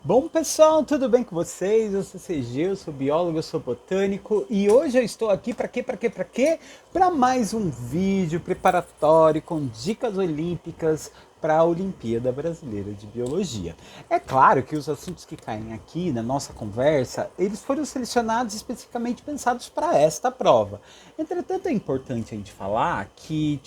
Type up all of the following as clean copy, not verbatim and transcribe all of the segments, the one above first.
Bom, pessoal, tudo bem com vocês? Eu sou CG, eu sou biólogo, eu sou botânico e hoje eu estou aqui para quê? Para quê? Para quê? Para mais um vídeo preparatório com dicas olímpicas para a Olimpíada Brasileira de Biologia. É claro que os assuntos que caem aqui na nossa conversa, eles foram selecionados especificamente pensados para esta prova. Entretanto, é importante a gente falar que,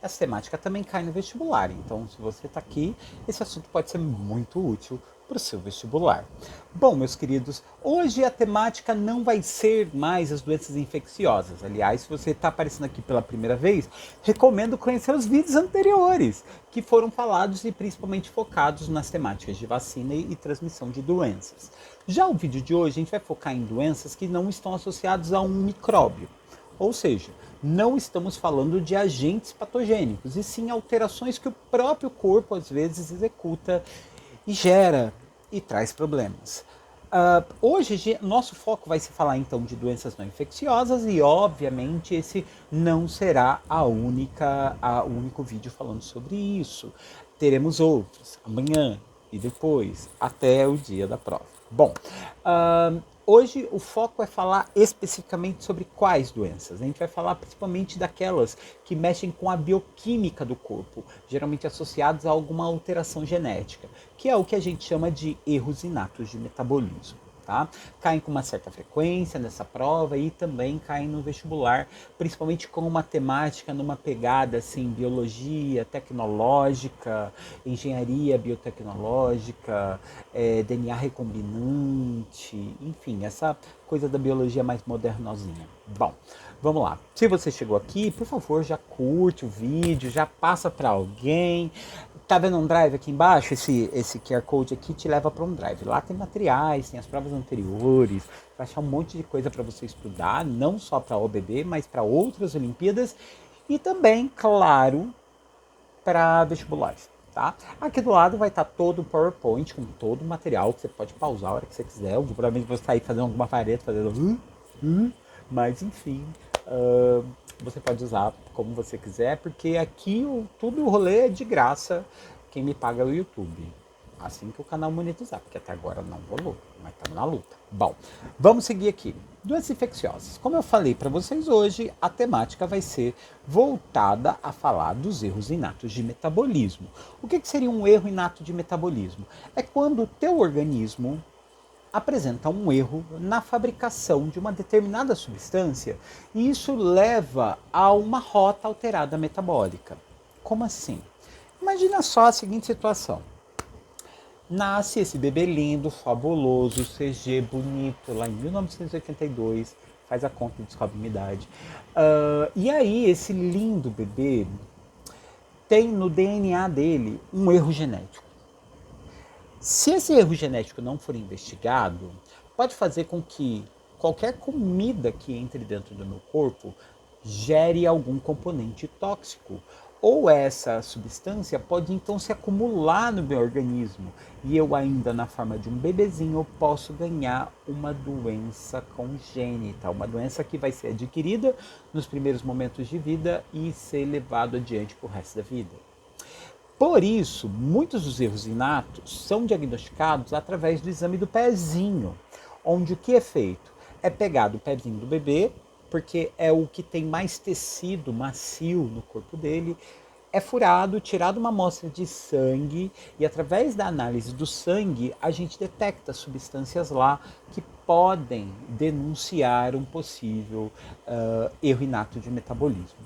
essa temática também cai no vestibular. Então, se você está aqui, esse assunto pode ser muito útil para o seu vestibular. Bom, meus queridos, hoje a temática não vai ser mais as doenças infecciosas. Aliás, se você está aparecendo aqui pela primeira vez, recomendo conhecer os vídeos anteriores, que foram falados e principalmente focados nas temáticas de vacina e transmissão de doenças. Já o vídeo de hoje, a gente vai focar em doenças que não estão associadas a um micróbio. Ou seja, não estamos falando de agentes patogênicos, e sim alterações que o próprio corpo às vezes executa e gera e traz problemas. Hoje, nosso foco vai se falar então de doenças não infecciosas e, obviamente, esse não será o único vídeo falando sobre isso. Teremos outros amanhã e depois, até o dia da prova. Bom, hoje o foco é falar especificamente sobre quais doenças. A gente vai falar principalmente daquelas que mexem com a bioquímica do corpo, geralmente associadas a alguma alteração genética, que é o que a gente chama de erros inatos de metabolismo. Tá? Caem com uma certa frequência nessa prova e também caem no vestibular, principalmente com uma temática numa pegada assim, biologia tecnológica, engenharia biotecnológica, DNA recombinante, enfim, essa coisa da biologia mais modernosinha. Bom, vamos lá. Se você chegou aqui, por favor, já curte o vídeo, já passa para alguém. Tá vendo um drive aqui embaixo? Esse QR Code aqui te leva para um drive. Lá tem materiais, tem as provas anteriores, vai achar um monte de coisa para você estudar, não só para a OBB, mas para outras Olimpíadas e também, claro, para vestibulares. Tá? Aqui do lado vai estar todo o PowerPoint com todo o material que você pode pausar a hora que você quiser. Eu provavelmente vou sair fazendo alguma vareta, mas enfim, você pode usar como você quiser, porque aqui tudo o rolê é de graça. Quem me paga é o YouTube. Assim que o canal monetizar, porque até agora não rolou, mas estamos na luta. Bom, vamos seguir aqui. Doenças infecciosas. Como eu falei para vocês hoje, a temática vai ser voltada a falar dos erros inatos de metabolismo. O que seria um erro inato de metabolismo? É quando o teu organismo apresenta um erro na fabricação de uma determinada substância e isso leva a uma rota alterada metabólica. Como assim? Imagina só a seguinte situação. Nasce esse bebê lindo, fabuloso, CG, bonito, lá em 1982, faz a conta e descobre minha idade. E aí, esse lindo bebê tem no DNA dele um erro genético. Se esse erro genético não for investigado, pode fazer com que qualquer comida que entre dentro do meu corpo gere algum componente tóxico. Ou essa substância pode então se acumular no meu organismo e eu ainda na forma de um bebezinho posso ganhar uma doença congênita, uma doença que vai ser adquirida nos primeiros momentos de vida e ser levado adiante para o resto da vida. Por isso, muitos dos erros inatos são diagnosticados através do exame do pezinho, onde o que é feito? É pegado o pezinho do bebê, porque é o que tem mais tecido macio no corpo dele, é furado, tirado uma amostra de sangue e através da análise do sangue a gente detecta substâncias lá que podem denunciar um possível erro inato de metabolismo.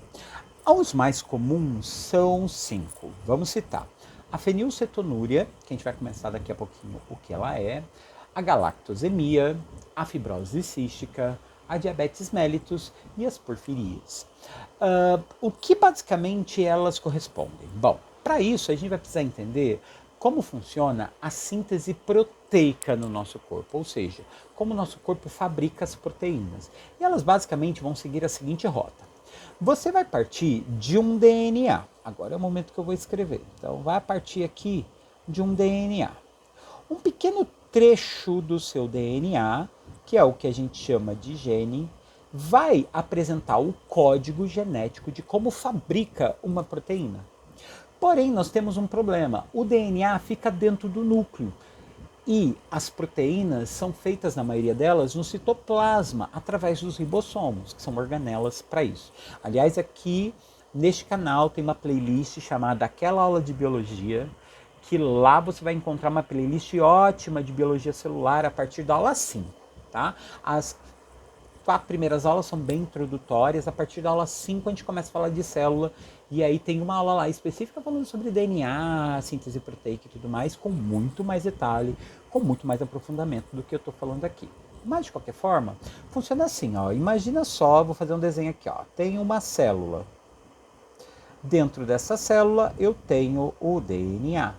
Os mais comuns são 5. Vamos citar. A fenilcetonúria, que a gente vai começar daqui a pouquinho o que ela é, a galactosemia, a fibrose cística, a diabetes mellitus e as porfirias. O que basicamente elas correspondem? Bom, para isso a gente vai precisar entender como funciona a síntese proteica no nosso corpo, ou seja, como o nosso corpo fabrica as proteínas. E elas basicamente vão seguir a seguinte rota. Você vai partir de um DNA. Agora é o momento que eu vou escrever. Então, vai partir aqui de um DNA. Um pequeno trecho do seu DNA, que é o que a gente chama de gene, vai apresentar o código genético de como fabrica uma proteína. Porém, nós temos um problema. O DNA fica dentro do núcleo. E as proteínas são feitas, na maioria delas, no citoplasma, através dos ribossomos, que são organelas para isso. Aliás, aqui neste canal tem uma playlist chamada Aquela Aula de Biologia, que lá você vai encontrar uma playlist ótima de biologia celular a partir da aula 5, tá? As 4 primeiras aulas são bem introdutórias, a partir da aula 5 a gente começa a falar de célula, e aí tem uma aula lá específica falando sobre DNA, síntese proteica e tudo mais, com muito mais detalhe, com muito mais aprofundamento do que eu estou falando aqui. Mas, de qualquer forma, funciona assim, ó. Imagina só, vou fazer um desenho aqui, ó. Tem uma célula. Dentro dessa célula eu tenho o DNA.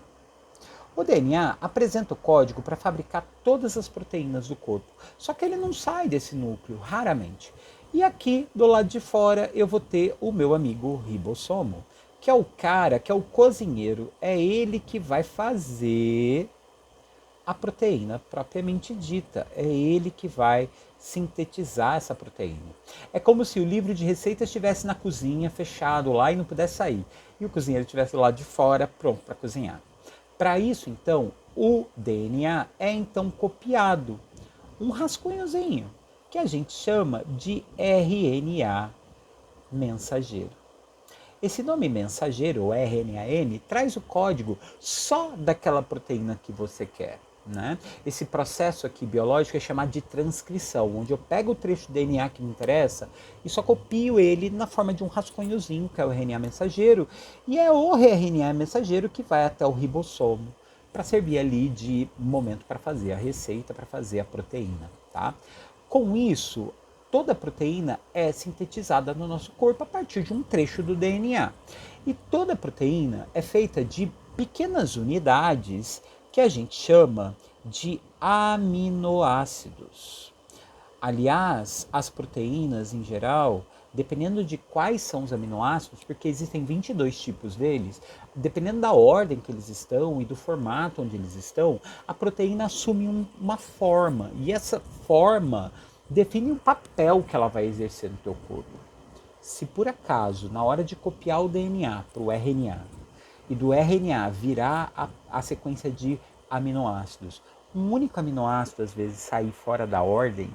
O DNA apresenta o código para fabricar todas as proteínas do corpo, só que ele não sai desse núcleo, raramente. E aqui, do lado de fora, eu vou ter o meu amigo ribossomo, que é o cara, que é o cozinheiro, é ele que vai fazer a proteína propriamente dita, é ele que vai sintetizar essa proteína. É como se o livro de receitas estivesse na cozinha, fechado lá e não pudesse sair, e o cozinheiro estivesse lá de fora, pronto para cozinhar. Para isso, então, o DNA é então copiado, um rascunhozinho, que a gente chama de RNA mensageiro. Esse nome mensageiro, ou RNAM, traz o código só daquela proteína que você quer. Né? Esse processo aqui biológico é chamado de transcrição, onde eu pego o trecho do DNA que me interessa e só copio ele na forma de um rascunhozinho, que é o RNA mensageiro, e é o RNA mensageiro que vai até o ribossomo para servir ali de momento para fazer a receita, para fazer a proteína. Tá? Com isso, toda a proteína é sintetizada no nosso corpo a partir de um trecho do DNA. E toda a proteína é feita de pequenas unidades que a gente chama de aminoácidos. Aliás, as proteínas em geral, dependendo de quais são os aminoácidos, porque existem 22 tipos deles, dependendo da ordem que eles estão e do formato onde eles estão, a proteína assume uma forma. E essa forma define o papel que ela vai exercer no teu corpo. Se por acaso, na hora de copiar o DNA para o RNA, e do RNA virar a sequência de aminoácidos, um único aminoácido às vezes sair fora da ordem,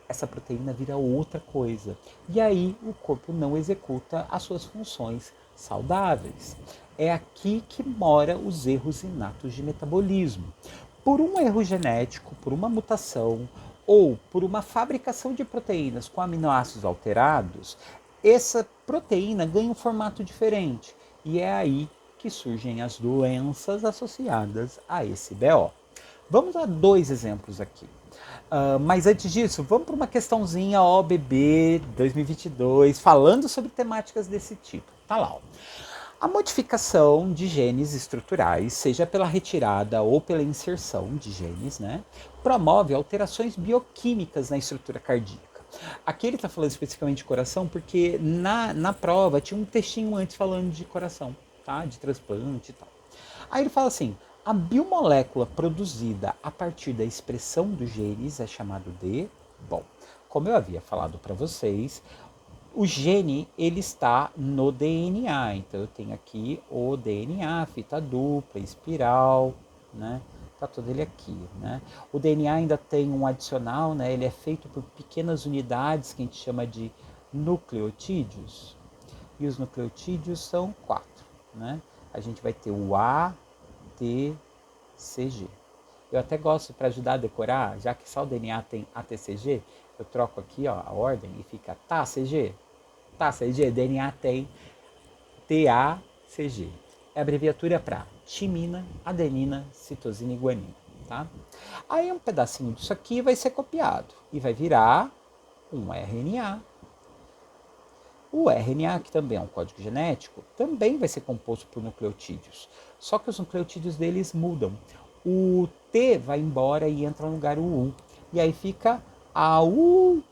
essa proteína vira outra coisa. E aí o corpo não executa as suas funções saudáveis. É aqui que mora os erros inatos de metabolismo. Por um erro genético, por uma mutação, ou por uma fabricação de proteínas com aminoácidos alterados, essa proteína ganha um formato diferente. E é aí que surgem as doenças associadas a esse BO. Vamos a 2 exemplos aqui. Mas antes disso, vamos para uma questãozinha OBB 2022, falando sobre temáticas desse tipo. Tá lá, ó. A modificação de genes estruturais, seja pela retirada ou pela inserção de genes, né, promove alterações bioquímicas na estrutura cardíaca. Aqui ele está falando especificamente de coração porque na prova tinha um textinho antes falando de coração, tá, de transplante e tal. Aí ele fala assim, a biomolécula produzida a partir da expressão dos genes é chamado de... Bom, como eu havia falado para vocês, o gene ele está no DNA, então eu tenho aqui o DNA, fita dupla, espiral, né? Tá todo ele aqui, né? O DNA ainda tem um adicional, né? Ele é feito por pequenas unidades que a gente chama de nucleotídeos. E os nucleotídeos são 4, né? A gente vai ter o A, T, C, G. Eu até gosto para ajudar a decorar, já que só o DNA tem ATCG, eu troco aqui ó, a ordem e fica TACG. TACG, DNA tem TACG. É a abreviatura para timina, adenina, citosina e guanina. Tá? Aí um pedacinho disso aqui vai ser copiado e vai virar um RNA. O RNA, que também é um código genético, também vai ser composto por nucleotídeos. Só que os nucleotídeos deles mudam. O T vai embora e entra no lugar o U. E aí fica AU,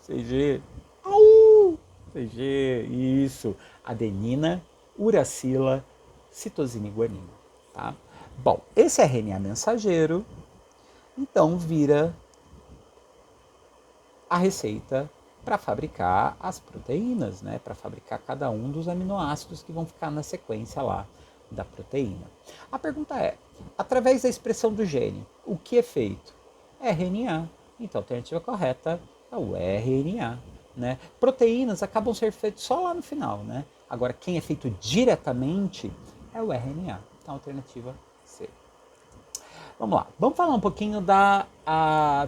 CG, AU, CG, isso. Adenina, uracila, citosina e guanina. Tá? Bom, esse RNA mensageiro, então, vira a receita para fabricar as proteínas, né? Para fabricar cada um dos aminoácidos que vão ficar na sequência lá da proteína. A pergunta é, Através da expressão do gene. O que é feito? RNA. Então a alternativa correta é o RNA. Né? Proteínas acabam ser feitas só lá no final. Né? Agora, quem é feito diretamente é o RNA. Então a alternativa C. Vamos lá, vamos falar um pouquinho da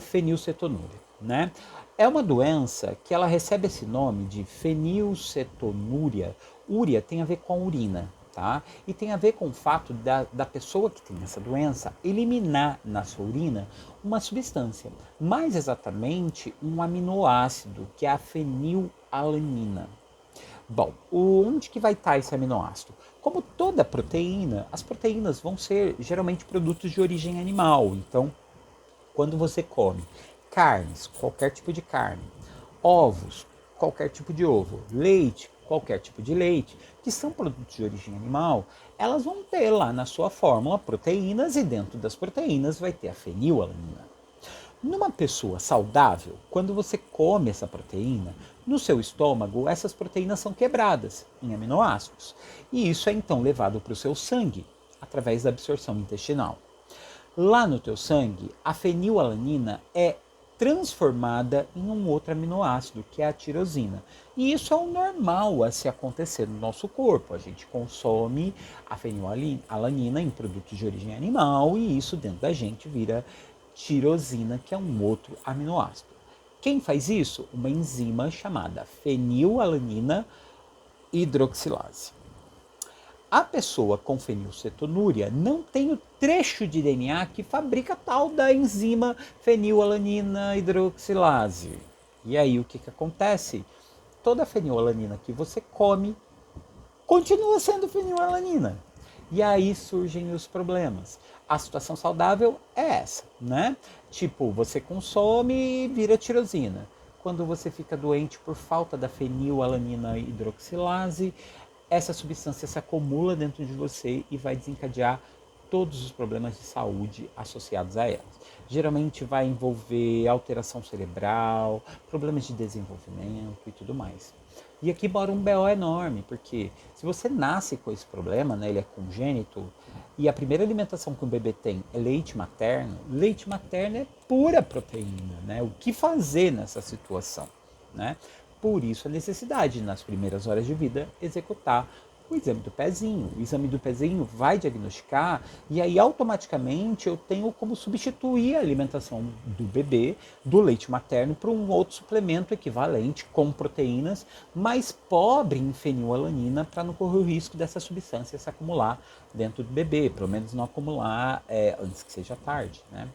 fenilcetonúria, né? É uma doença que ela recebe esse nome de fenilcetonúria. Úria tem a ver com a urina, tá? E tem a ver com o fato da pessoa que tem essa doença eliminar na sua urina uma substância, mais exatamente um aminoácido, que é a fenilalanina. Bom, onde que vai estar esse aminoácido? Como toda proteína, as proteínas vão ser geralmente produtos de origem animal. Então, quando você come carnes, qualquer tipo de carne, ovos, qualquer tipo de ovo, leite, qualquer tipo de leite, que são produtos de origem animal, elas vão ter lá na sua fórmula proteínas e dentro das proteínas vai ter a fenilalanina. Numa pessoa saudável, quando você come essa proteína, no seu estômago, essas proteínas são quebradas em aminoácidos. E isso é então levado para o seu sangue, através da absorção intestinal. Lá no teu sangue, a fenilalanina é transformada em um outro aminoácido, que é a tirosina. E isso é o normal a se acontecer no nosso corpo. A gente consome a fenilalanina em produtos de origem animal e isso dentro da gente vira tirosina, que é um outro aminoácido. Quem faz isso? Uma enzima chamada fenilalanina hidroxilase. A pessoa com fenilcetonúria não tem o trecho de DNA que fabrica tal da enzima fenilalanina hidroxilase. E aí o que acontece? Toda a fenilalanina que você come continua sendo fenilalanina. E aí surgem os problemas. A situação saudável é essa, né? Tipo, você consome e vira tirosina. Quando você fica doente por falta da fenilalanina hidroxilase, essa substância se acumula dentro de você e vai desencadear todos os problemas de saúde associados a elas. Geralmente vai envolver alteração cerebral, problemas de desenvolvimento e tudo mais. E aqui mora um BO enorme, porque se você nasce com esse problema, né, ele é congênito, e a primeira alimentação que o bebê tem é leite materno é pura proteína, né? O que fazer nessa situação, né? Por isso a necessidade, nas primeiras horas de vida, executar o exame do pezinho. O exame do pezinho vai diagnosticar e aí automaticamente eu tenho como substituir a alimentação do bebê, do leite materno, por um outro suplemento equivalente com proteínas, mais pobre em fenilalanina, para não correr o risco dessa substância se acumular dentro do bebê, pelo menos não acumular antes que seja tarde, né?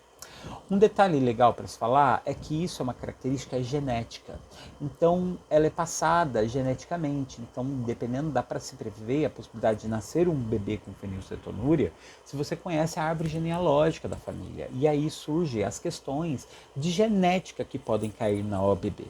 Um detalhe legal para se falar é que isso é uma característica genética. Então, ela é passada geneticamente. Então, dependendo, dá para se prever a possibilidade de nascer um bebê com fenilcetonúria se você conhece a árvore genealógica da família. E aí surgem as questões de genética que podem cair na OBB.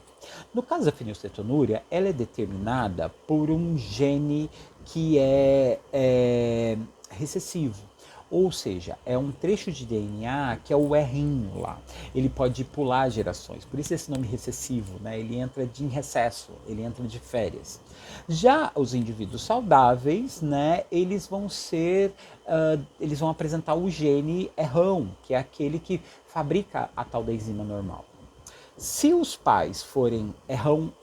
No caso da fenilcetonúria, ela é determinada por um gene que é recessivo. Ou seja, é um trecho de DNA que é o errinho lá. Ele pode pular gerações, por isso esse nome recessivo, né? Ele entra em recesso, ele entra de férias. Já os indivíduos saudáveis, né? Eles vão eles vão apresentar o gene errão, que é aquele que fabrica a tal da enzima normal. Se os pais forem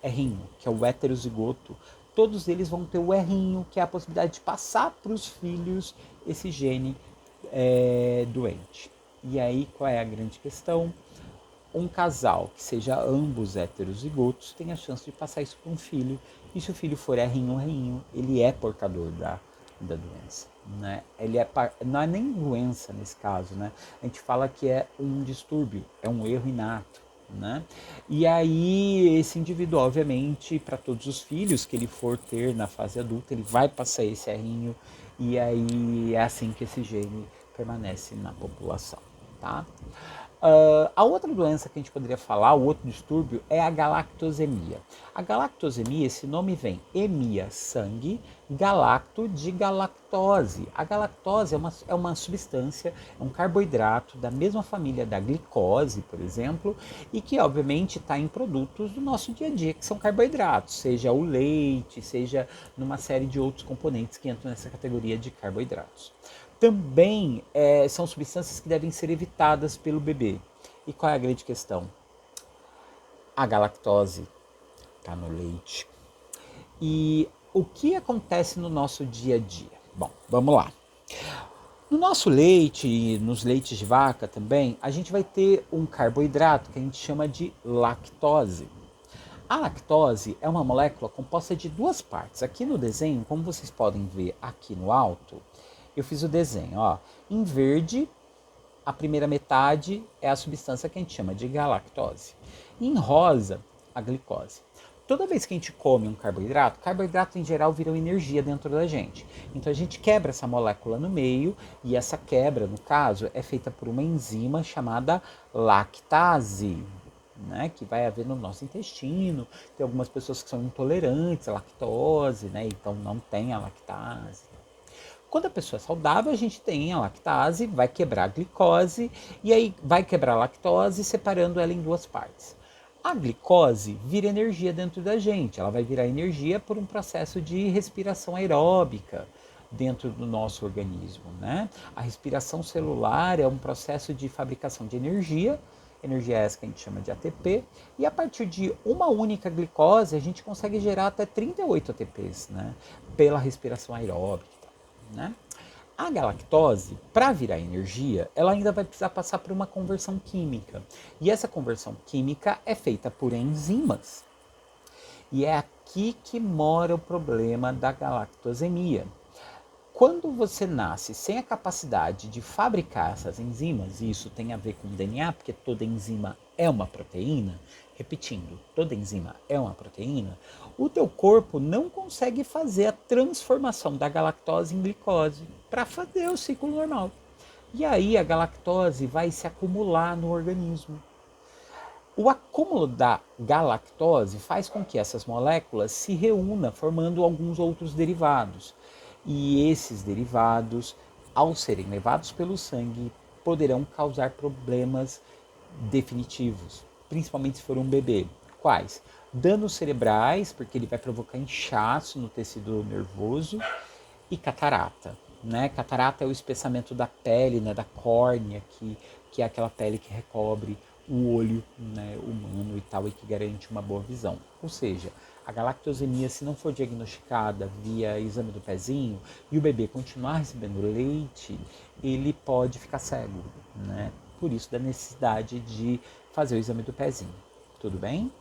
errinho, que é o heterozigoto, todos eles vão ter o errinho, que é a possibilidade de passar para os filhos esse gene doente. E aí qual é a grande questão? Um casal que seja ambos heterozigotos tem a chance de passar isso para um filho, e se o filho for errinho, ele é portador da doença. Né? Não é nem doença nesse caso, né? A gente fala que é um distúrbio, é um erro inato. Né? E aí esse indivíduo, obviamente, para todos os filhos que ele for ter na fase adulta, ele vai passar esse errinho, e aí é assim que esse gene permanece na população, tá? A outra doença que a gente poderia falar, o outro distúrbio, é a galactosemia. A galactosemia, esse nome vem emia, sangue, galacto, de galactose. A galactose é uma substância, é um carboidrato da mesma família da glicose, por exemplo, e que obviamente está em produtos do nosso dia a dia, que são carboidratos, seja o leite, seja numa série de outros componentes que entram nessa categoria de carboidratos. Também são substâncias que devem ser evitadas pelo bebê. E qual é a grande questão? A galactose está no leite. E o que acontece no nosso dia a dia? Bom, vamos lá. No nosso leite, nos leites de vaca também, a gente vai ter um carboidrato que a gente chama de lactose. A lactose é uma molécula composta de duas partes. Aqui no desenho, como vocês podem ver aqui no alto, eu fiz o desenho. Ó. Em verde, a primeira metade é a substância que a gente chama de galactose. E em rosa, a glicose. Toda vez que a gente come um carboidrato em geral vira energia dentro da gente. Então a gente quebra essa molécula no meio e essa quebra, no caso, é feita por uma enzima chamada lactase, né, que vai haver no nosso intestino. Tem algumas pessoas que são intolerantes à lactose, né, então não tem a lactase. Quando a pessoa é saudável, a gente tem a lactase, vai quebrar a glicose e aí vai quebrar a lactose separando ela em duas partes. A glicose vira energia dentro da gente, ela vai virar energia por um processo de respiração aeróbica dentro do nosso organismo, né? A respiração celular é um processo de fabricação de energia essa que a gente chama de ATP, e a partir de uma única glicose a gente consegue gerar até 38 ATPs, né? Pela respiração aeróbica, né? A galactose, para virar energia, ela ainda vai precisar passar por uma conversão química. E essa conversão química é feita por enzimas. E é aqui que mora o problema da galactosemia. Quando você nasce sem a capacidade de fabricar essas enzimas, e isso tem a ver com o DNA, porque toda enzima é uma proteína, repetindo, toda enzima é uma proteína, o teu corpo não consegue fazer a transformação da galactose em glicose para fazer o ciclo normal. E aí a galactose vai se acumular no organismo. O acúmulo da galactose faz com que essas moléculas se reúnam, formando alguns outros derivados. E esses derivados, ao serem levados pelo sangue, poderão causar problemas definitivos, principalmente se for um bebê. Quais? Danos cerebrais, porque ele vai provocar inchaço no tecido nervoso, e catarata. Né? Catarata é o espessamento da pele, né, da córnea, que é aquela pele que recobre o olho, né, humano e tal, e que garante uma boa visão. Ou seja, a galactosemia, se não for diagnosticada via exame do pezinho e o bebê continuar recebendo leite, ele pode ficar cego, né? Por isso da necessidade de fazer o exame do pezinho. Tudo bem?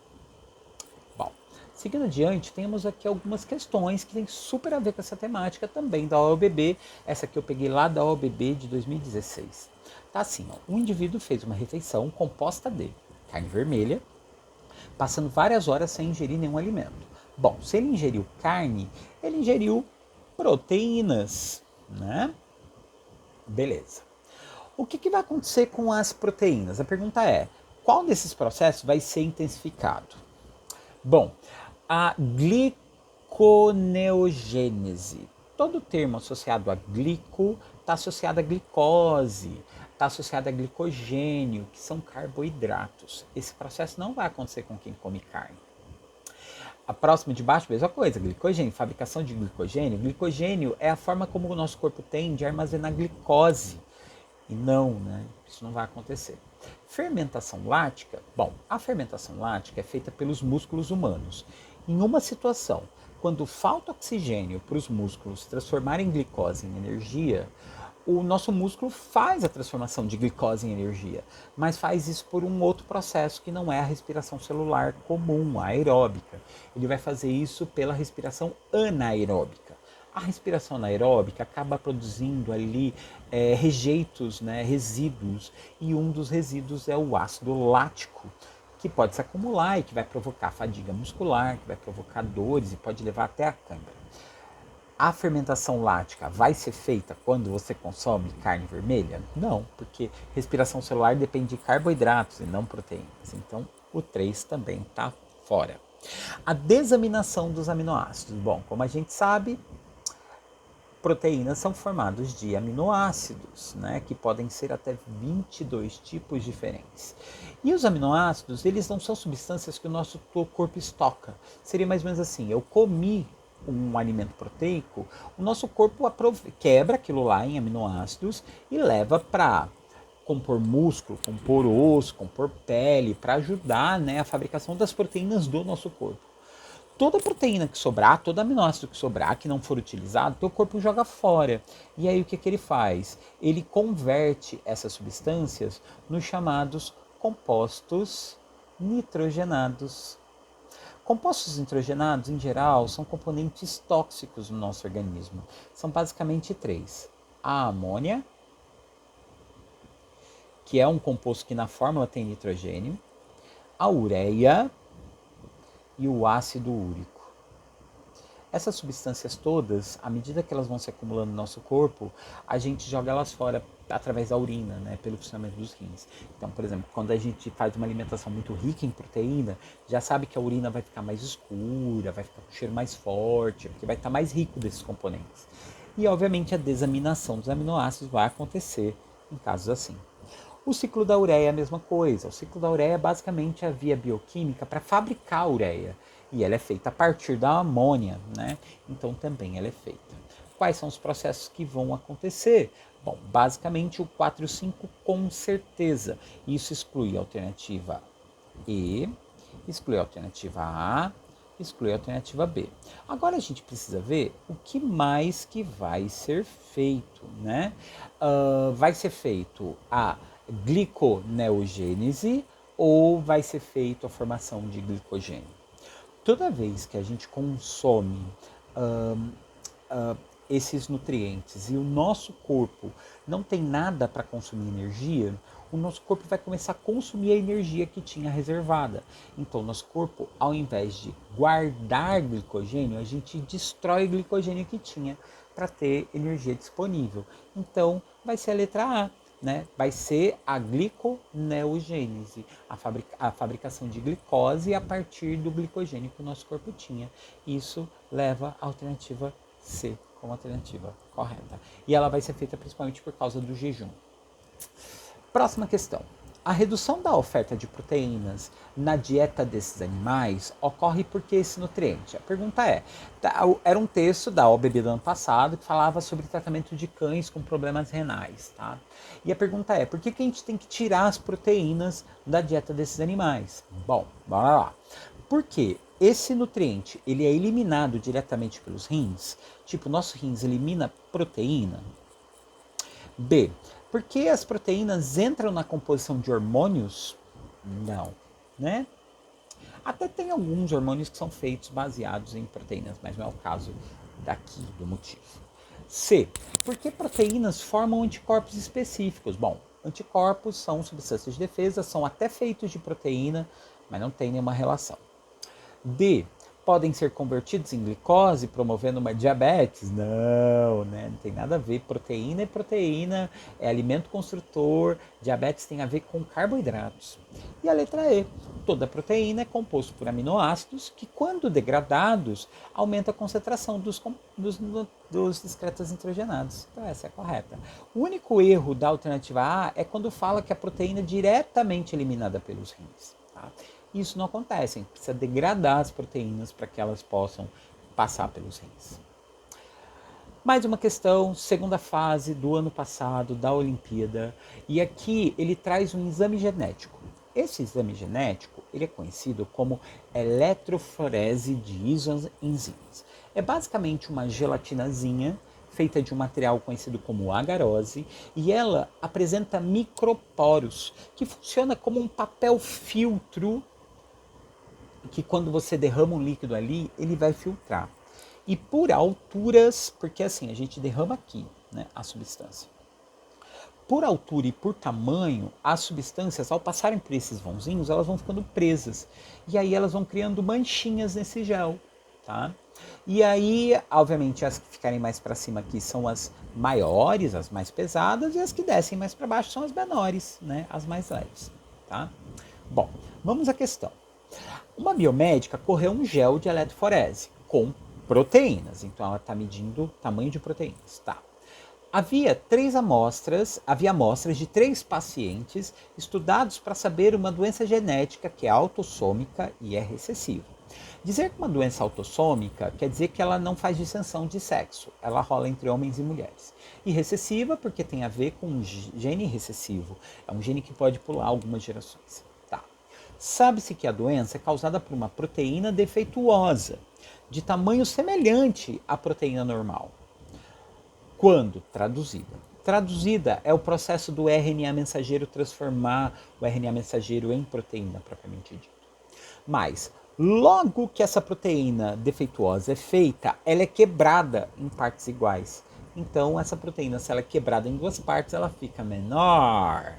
Bom, seguindo adiante, temos aqui algumas questões que têm super a ver com essa temática também da OBB. Essa aqui eu peguei lá da OBB de 2016. Tá assim, ó, um indivíduo fez uma refeição composta de carne vermelha, passando várias horas sem ingerir nenhum alimento. Bom, se ele ingeriu carne, ele ingeriu proteínas, né? Beleza. O que vai acontecer com as proteínas? A pergunta é, qual desses processos vai ser intensificado? Bom, a gliconeogênese. Todo termo associado a glico está associado a glicose, está associado a glicogênio, que são carboidratos. Esse processo não vai acontecer com quem come carne. A próxima de baixo, mesma coisa, glicogênio, fabricação de glicogênio. Glicogênio é a forma como o nosso corpo tem de armazenar glicose. E não, né? Isso não vai acontecer. Fermentação lática. Bom, a fermentação lática é feita pelos músculos humanos. Em uma situação, quando falta oxigênio para os músculos transformarem glicose em energia, o nosso músculo faz a transformação de glicose em energia, mas faz isso por um outro processo que não é a respiração celular comum, a aeróbica. Ele vai fazer isso pela respiração anaeróbica. A respiração anaeróbica acaba produzindo ali rejeitos, né, resíduos, e um dos resíduos é o ácido lático, que pode se acumular e que vai provocar fadiga muscular, que vai provocar dores e pode levar até a câimbra. A fermentação lática vai ser feita quando você consome carne vermelha? Não, porque respiração celular depende de carboidratos e não proteínas. Então, o 3 também está fora. A desaminação dos aminoácidos. Bom, como a gente sabe, proteínas são formadas de aminoácidos, né, que podem ser até 22 tipos diferentes. E os aminoácidos, eles não são substâncias que o nosso corpo estoca. Seria mais ou menos assim, eu comi um alimento proteico, o nosso corpo quebra aquilo lá em aminoácidos e leva para compor músculo, compor osso, compor pele, para ajudar, né, a fabricação das proteínas do nosso corpo. Toda proteína que sobrar, todo aminoácido que sobrar, que não for utilizado, teu corpo joga fora. E aí o que ele faz? Ele converte essas substâncias nos chamados compostos nitrogenados. Compostos nitrogenados, em geral, são componentes tóxicos no nosso organismo. São basicamente três: a amônia, que é um composto que na fórmula tem nitrogênio, a ureia e o ácido úrico. Essas substâncias todas, à medida que elas vão se acumulando no nosso corpo, a gente joga elas fora através da urina, né, pelo funcionamento dos rins. Então, por exemplo, quando a gente faz uma alimentação muito rica em proteína, já sabe que a urina vai ficar mais escura, vai ficar com cheiro mais forte, porque vai estar mais rico desses componentes. E, obviamente, a desaminação dos aminoácidos vai acontecer em casos assim. O ciclo da ureia é a mesma coisa. O ciclo da ureia é basicamente a via bioquímica para fabricar a ureia. E ela é feita a partir da amônia, né? Então também ela é feita. Quais são os processos que vão acontecer? Bom, basicamente o 4 e o 5 com certeza. Isso exclui a alternativa E, exclui a alternativa A, exclui a alternativa B. Agora a gente precisa ver o que mais que vai ser feito, né? Vai ser feito a gliconeogênese ou vai ser feito a formação de glicogênio? Toda vez que a gente consome esses nutrientes e o nosso corpo não tem nada para consumir energia, o nosso corpo vai começar a consumir a energia que tinha reservada. Então, nosso corpo, ao invés de guardar glicogênio, a gente destrói o glicogênio que tinha para ter energia disponível. Então, vai ser a letra A, né? Vai ser a gliconeogênese, a fabricação de glicose a partir do glicogênio que o nosso corpo tinha. Isso leva à alternativa C como alternativa correta. E ela vai ser feita principalmente por causa do jejum. Próxima questão. A redução da oferta de proteínas na dieta desses animais ocorre porque esse nutriente? A pergunta é, era um texto da OBB do ano passado que falava sobre tratamento de cães com problemas renais, tá? E a pergunta é, por que a gente tem que tirar as proteínas da dieta desses animais? Bom, bora lá. Porque esse nutriente, ele é eliminado diretamente pelos rins? Tipo, nosso rins elimina proteína? B, porque as proteínas entram na composição de hormônios? Não, né? Até tem alguns hormônios que são feitos baseados em proteínas, mas não é o caso daqui, do motivo. C, porque proteínas formam anticorpos específicos? Bom, anticorpos são substâncias de defesa, são até feitos de proteína, mas não tem nenhuma relação. D, podem ser convertidos em glicose, promovendo uma diabetes? Não, né? Não tem nada a ver. Proteína é proteína, é alimento construtor, diabetes tem a ver com carboidratos. E a letra E, toda proteína é composta por aminoácidos que, quando degradados, aumenta a concentração dos excretas nitrogenados. Então essa é a correta. O único erro da alternativa A é quando fala que a proteína é diretamente eliminada pelos rins, tá? Isso não acontece, a gente precisa degradar as proteínas para que elas possam passar pelos rins. Mais uma questão, segunda fase do ano passado, da Olimpíada, e aqui ele traz um exame genético. Esse exame genético, ele é conhecido como eletroforese de isoenzimas. É basicamente uma gelatinazinha feita de um material conhecido como agarose, e ela apresenta microporos, que funciona como um papel filtro que quando você derrama um líquido ali, ele vai filtrar. E por alturas, porque assim, a gente derrama aqui, né, a substância. Por altura e por tamanho, as substâncias, ao passarem por esses vãozinhos, elas vão ficando presas. E aí elas vão criando manchinhas nesse gel, tá? E aí, obviamente, as que ficarem mais para cima aqui são as maiores, as mais pesadas, e as que descem mais para baixo são as menores, né, as mais leves, tá? Bom, vamos à questão. Uma biomédica correu um gel de eletroforese com proteínas, então ela está medindo o tamanho de proteínas, tá? Havia amostras de 3 pacientes estudados para saber uma doença genética que é autossômica e é recessiva. Dizer que uma doença autossômica quer dizer que ela não faz distinção de sexo, ela rola entre homens e mulheres. E recessiva porque tem a ver com um gene recessivo, é um gene que pode pular algumas gerações. Tá. Sabe-se que a doença é causada por uma proteína defeituosa, de tamanho semelhante à proteína normal. Quando traduzida? Traduzida é o processo do RNA mensageiro transformar o RNA mensageiro em proteína propriamente dita. Mas, logo que essa proteína defeituosa é feita, ela é quebrada em partes iguais. Então, essa proteína, se ela é quebrada em duas partes, ela fica menor.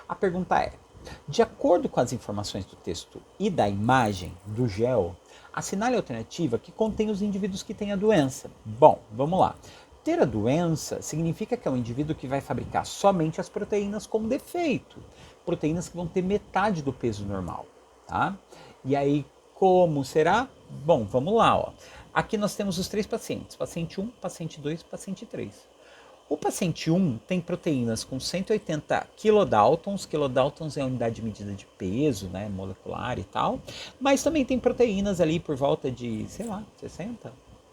A pergunta é, de acordo com as informações do texto e da imagem do gel, assinale a alternativa que contém os indivíduos que têm a doença. Bom, vamos lá. Ter a doença significa que é um indivíduo que vai fabricar somente as proteínas com defeito. Proteínas que vão ter metade do peso normal. Tá? E aí, como será? Bom, vamos lá. Ó. Aqui nós temos os três pacientes. Paciente 1, paciente 2 e paciente 3. O paciente 1 tem proteínas com 180 kilodaltons. Kilodaltons é a unidade de medida de peso, né, molecular e tal. Mas também tem proteínas ali por volta de, sei lá, 60,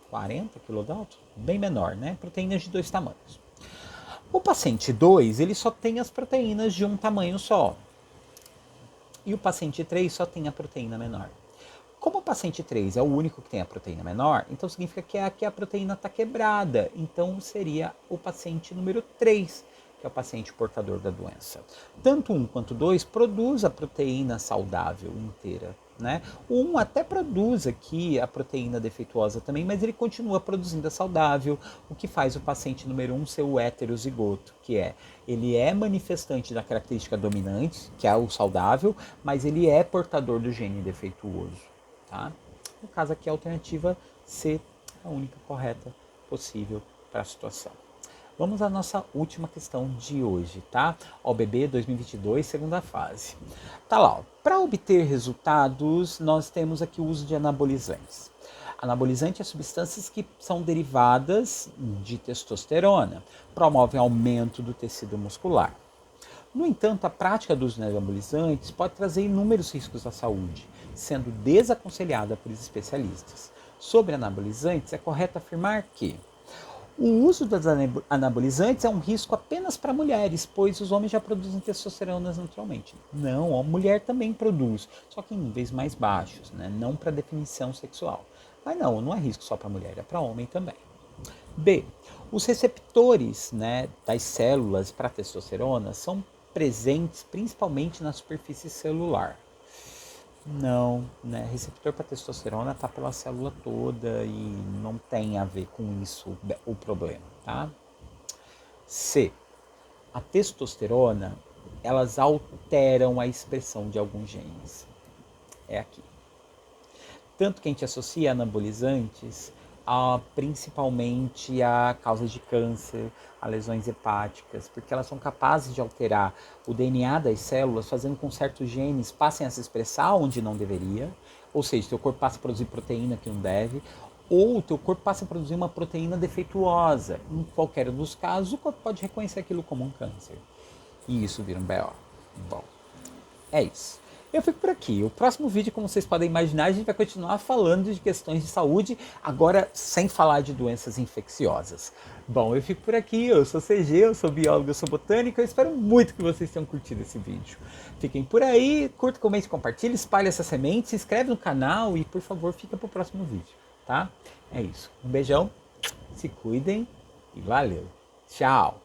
40 kilodaltons. Bem menor, né? Proteínas de dois tamanhos. O paciente 2, ele só tem as proteínas de um tamanho só. E o paciente 3 só tem a proteína menor. Como o paciente 3 é o único que tem a proteína menor, então significa que aqui a proteína está quebrada. Então seria o paciente número 3, que é o paciente portador da doença. Tanto 1 quanto 2 produz a proteína saudável inteira. Né? O 1 até produz aqui a proteína defeituosa também, mas ele continua produzindo a saudável, o que faz o paciente número 1 ser o heterozigoto, que é, ele é manifestante da característica dominante, que é o saudável, mas ele é portador do gene defeituoso. Tá? No caso aqui, a alternativa C é a única correta possível para a situação. Vamos à nossa última questão de hoje, tá? OBB 2022, segunda fase. Tá lá, para obter resultados, nós temos aqui o uso de anabolizantes. Anabolizante é substâncias que são derivadas de testosterona, promovem aumento do tecido muscular. No entanto, a prática dos anabolizantes pode trazer inúmeros riscos à saúde, sendo desaconselhada por especialistas. Sobre anabolizantes, é correto afirmar que o uso dos anabolizantes é um risco apenas para mulheres, pois os homens já produzem testosterona naturalmente. Não, a mulher também produz, só que em níveis mais baixos, né? Não para definição sexual. Mas não é risco só para mulher, é para homem também. B. Os receptores, né, das células para testosterona são presentes principalmente na superfície celular. Não, né? Receptor para testosterona está pela célula toda e não tem a ver com isso o problema, tá? C. A testosterona, elas alteram a expressão de alguns genes. É aqui. Tanto que a gente associa anabolizantes principalmente a causas de câncer, a lesões hepáticas, porque elas são capazes de alterar o DNA das células, fazendo com que certos genes passem a se expressar onde não deveria, ou seja, teu corpo passa a produzir proteína que não deve, ou o teu corpo passa a produzir uma proteína defeituosa. Em qualquer dos casos, o corpo pode reconhecer aquilo como um câncer. E isso vira um BO. Bom, é isso. Eu fico por aqui. O próximo vídeo, como vocês podem imaginar, a gente vai continuar falando de questões de saúde, agora sem falar de doenças infecciosas. Bom, eu fico por aqui. Eu sou CG, eu sou biólogo, eu sou botânico. Eu espero muito que vocês tenham curtido esse vídeo. Fiquem por aí, curta, comente, compartilhe, espalhe essa semente, se inscreve no canal e, por favor, fica para o próximo vídeo, tá? É isso. Um beijão, se cuidem e valeu. Tchau!